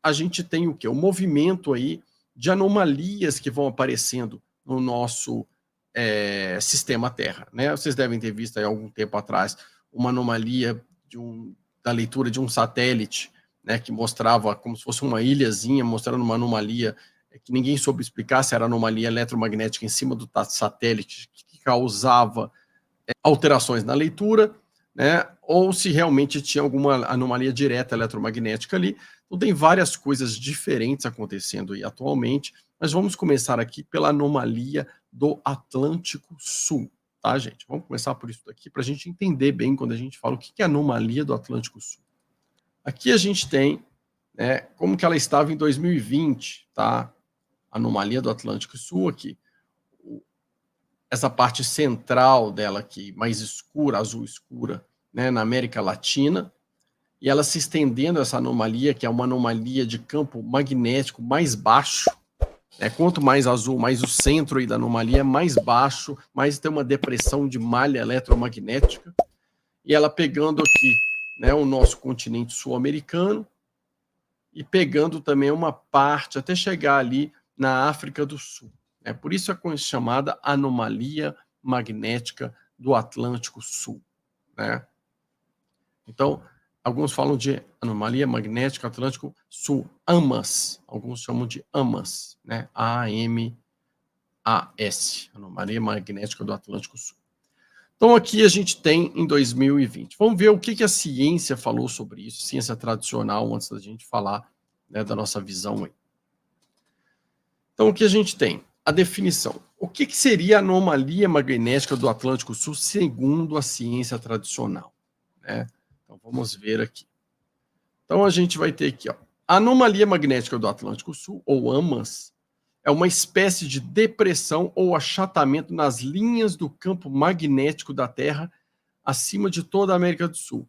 a gente tem o quê? O movimento aí de anomalias que vão aparecendo no nosso sistema Terra, né? Vocês devem ter visto aí algum tempo atrás uma anomalia da leitura de um satélite, né, que mostrava como se fosse uma ilhazinha, mostrando uma anomalia que ninguém soube explicar se era anomalia eletromagnética em cima do satélite que causava alterações na leitura, né, ou se realmente tinha alguma anomalia direta eletromagnética ali. Então tem várias coisas diferentes acontecendo aí atualmente, mas vamos começar aqui pela anomalia do Atlântico Sul, tá, gente? Vamos começar por isso daqui, para a gente entender bem quando a gente fala o que é anomalia do Atlântico Sul. Aqui a gente tem, né, como que ela estava em 2020, tá? Anomalia do Atlântico Sul aqui. Essa parte central dela aqui, mais escura, azul escura, né, na América Latina, e ela se estendendo essa anomalia, que é uma anomalia de campo magnético mais baixo, né, quanto mais azul, mais o centro aí da anomalia é mais baixo, mais tem uma depressão de malha eletromagnética, e ela pegando aqui, né, o nosso continente sul-americano, e pegando também uma parte, até chegar ali na África do Sul. Por isso é chamada anomalia magnética do Atlântico Sul, né? Então, alguns falam de anomalia magnética Atlântico Sul, AMAS, alguns chamam de AMAS, né? A-M-A-S, anomalia magnética do Atlântico Sul. Então, aqui a gente tem em 2020. Vamos ver o que a ciência falou sobre isso, ciência tradicional, antes da gente falar, né, da nossa visão aí. Então, o que a gente tem? A definição. O que seria a anomalia magnética do Atlântico Sul segundo a ciência tradicional, né? Então, vamos ver aqui. Então, a gente vai ter aqui, ó, a anomalia magnética do Atlântico Sul, ou AMAS, é uma espécie de depressão ou achatamento nas linhas do campo magnético da Terra acima de toda a América do Sul,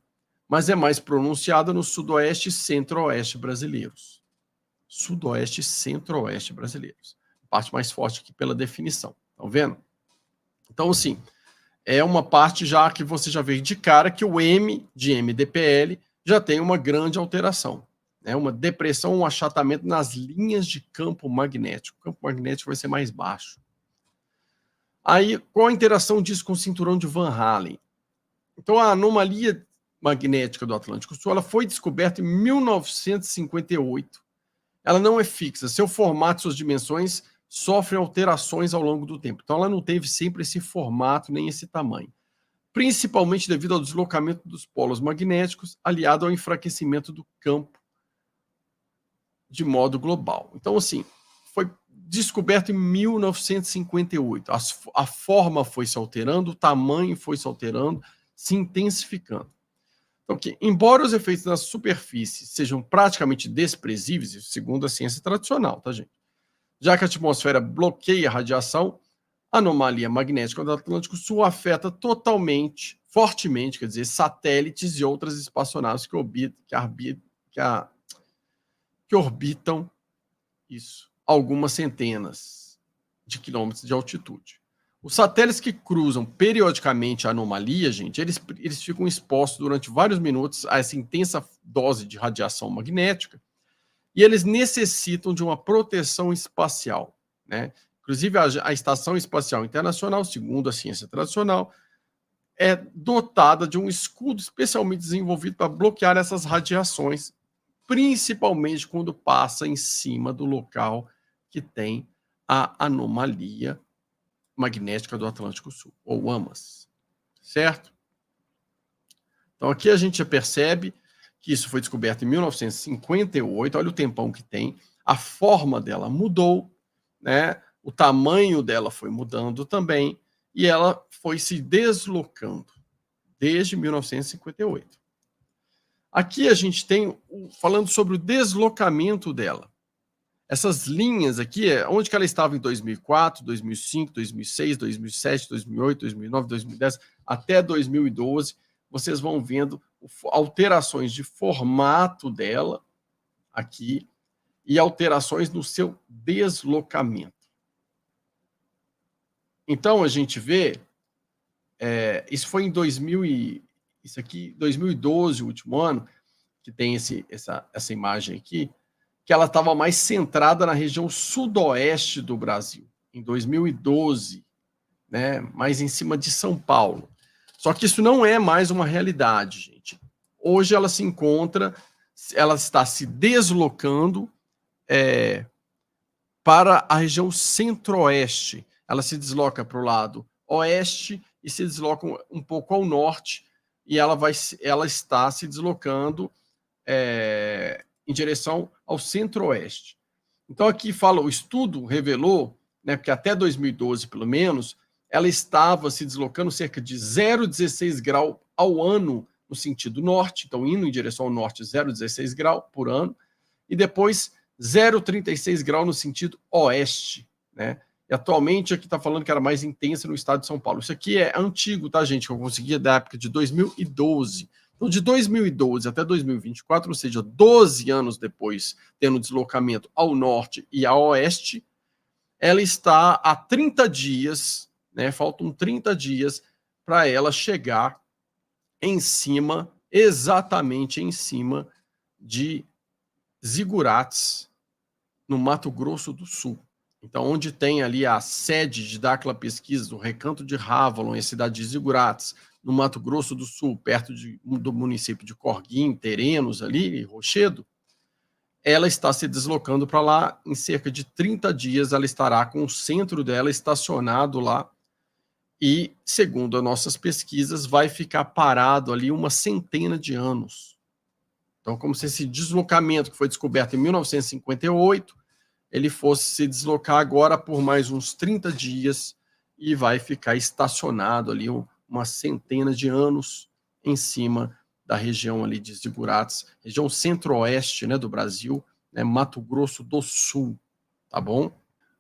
mas é mais pronunciada no sudoeste e centro-oeste brasileiros. Sudoeste e centro-oeste brasileiros. Parte mais forte aqui pela definição. Estão vendo? Então, assim, é uma parte já que você já vê de cara que o M de MDPL já tem uma grande alteração. Né? Uma depressão, um achatamento nas linhas de campo magnético. O campo magnético vai ser mais baixo. Aí, qual a interação disso com o cinturão de Van Allen? Então, a anomalia magnética do Atlântico Sul ela foi descoberta em 1958. Ela não é fixa. Seu formato e suas dimensões sofrem alterações ao longo do tempo. Então, ela não teve sempre esse formato nem esse tamanho. Principalmente devido ao deslocamento dos polos magnéticos, aliado ao enfraquecimento do campo de modo global. Então, assim, foi descoberto em 1958. A forma foi se alterando, o tamanho foi se alterando, se intensificando. Então, embora os efeitos na superfície sejam praticamente desprezíveis, segundo a ciência tradicional, tá, gente? Já que a atmosfera bloqueia a radiação, a anomalia magnética do Atlântico Sul afeta totalmente, fortemente, quer dizer, satélites e outras espaçonaves que orbitam isso, algumas centenas de quilômetros de altitude. Os satélites que cruzam periodicamente a anomalia, gente, eles ficam expostos durante vários minutos a essa intensa dose de radiação magnética e eles necessitam de uma proteção espacial, né? Inclusive, a Estação Espacial Internacional, segundo a ciência tradicional, é dotada de um escudo especialmente desenvolvido para bloquear essas radiações, principalmente quando passa em cima do local que tem a anomalia magnética do Atlântico Sul, ou AMAS, certo? Então, aqui a gente já percebe que isso foi descoberto em 1958, olha o tempão que tem, a forma dela mudou, né? O tamanho dela foi mudando também, e ela foi se deslocando desde 1958. Aqui a gente tem, falando sobre o deslocamento dela. Essas linhas aqui, onde que ela estava em 2004, 2005, 2006, 2007, 2008, 2009, 2010, até 2012, vocês vão vendo alterações de formato dela aqui e alterações no seu deslocamento. Então, a gente vê, isso foi em 2012, o último ano, que tem essa imagem aqui, que ela estava mais centrada na região sudoeste do Brasil, em 2012, né, mais em cima de São Paulo. Só que isso não é mais uma realidade, gente. Hoje ela se encontra, ela está se deslocando para a região centro-oeste. Ela se desloca para o lado oeste e se desloca um pouco ao norte, e ela está se deslocando em direção ao centro-oeste. Então aqui fala, o estudo revelou, né, que até 2012 pelo menos, ela estava se deslocando cerca de 0,16 grau ao ano no sentido norte, então indo em direção ao norte 0,16 grau por ano, e depois 0,36 grau no sentido oeste, né? E atualmente aqui está falando que era mais intensa no estado de São Paulo. Isso aqui é antigo, tá, gente? Eu consegui da época de 2012. Então, de 2012 até 2024, ou seja, 12 anos depois, tendo deslocamento ao norte e a oeste, ela está há 30 dias, né? Faltam 30 dias para ela chegar em cima, exatamente em cima de Zigurates, no Mato Grosso do Sul. Então, onde tem ali a sede de Dáquila Pesquisa, o Recanto de Rávalon, e a cidade de Zigurates, no Mato Grosso do Sul, perto do município de Corguim, Terenos ali, Rochedo, ela está se deslocando para lá. Em cerca de 30 dias ela estará com o centro dela estacionado lá e, segundo as nossas pesquisas, vai ficar parado ali uma centena de anos. Então, como se esse deslocamento que foi descoberto em 1958, ele fosse se deslocar agora por mais uns 30 dias e vai ficar estacionado ali uma centena de anos em cima da região ali de Zigurates, região centro-oeste, né, do Brasil, né, Mato Grosso do Sul, tá bom?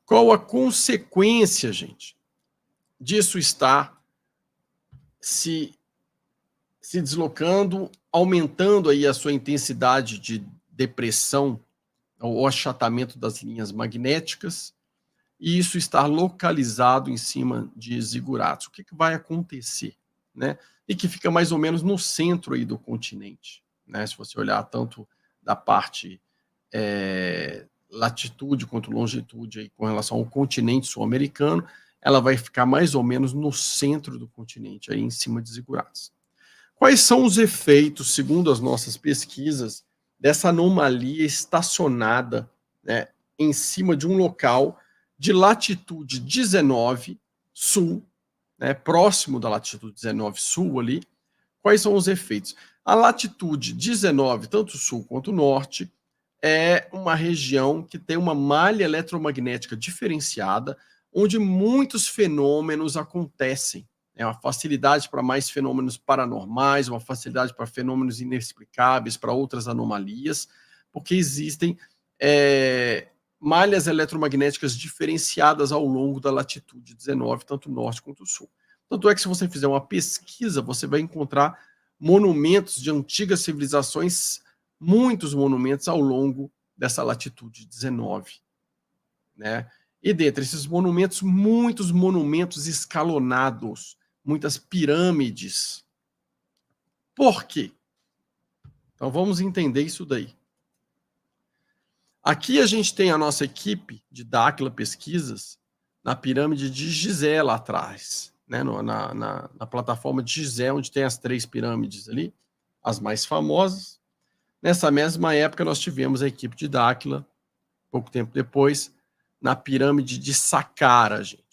Qual a consequência, gente, disso estar se deslocando, aumentando aí a sua intensidade de depressão ou achatamento das linhas magnéticas, e isso estar localizado em cima de Zigurates? O que vai acontecer, né? E que fica mais ou menos no centro aí do continente, né? Se você olhar tanto da parte latitude quanto longitude aí com relação ao continente sul-americano, ela vai ficar mais ou menos no centro do continente, aí em cima de Zigurates. Quais são os efeitos, segundo as nossas pesquisas, dessa anomalia estacionada, né, em cima de um local de latitude 19 sul, né, próximo da latitude 19 sul ali? Quais são os efeitos? A latitude 19, tanto sul quanto norte, é uma região que tem uma malha eletromagnética diferenciada, onde muitos fenômenos acontecem. É uma facilidade para mais fenômenos paranormais, uma facilidade para fenômenos inexplicáveis, para outras anomalias, porque existem malhas eletromagnéticas diferenciadas ao longo da latitude 19, tanto norte quanto sul. Tanto é que se você fizer uma pesquisa, você vai encontrar monumentos de antigas civilizações, muitos monumentos ao longo dessa latitude 19, né? E dentre esses monumentos, muitos monumentos escalonados, muitas pirâmides. Por quê? Então vamos entender isso daí. Aqui a gente tem a nossa equipe de Dáquila Pesquisas na pirâmide de Gizé lá atrás, né? na plataforma de Gizé, onde tem as 3 pirâmides ali, as mais famosas. Nessa mesma época nós tivemos a equipe de Dáquila, pouco tempo depois, na pirâmide de Saqqara, gente.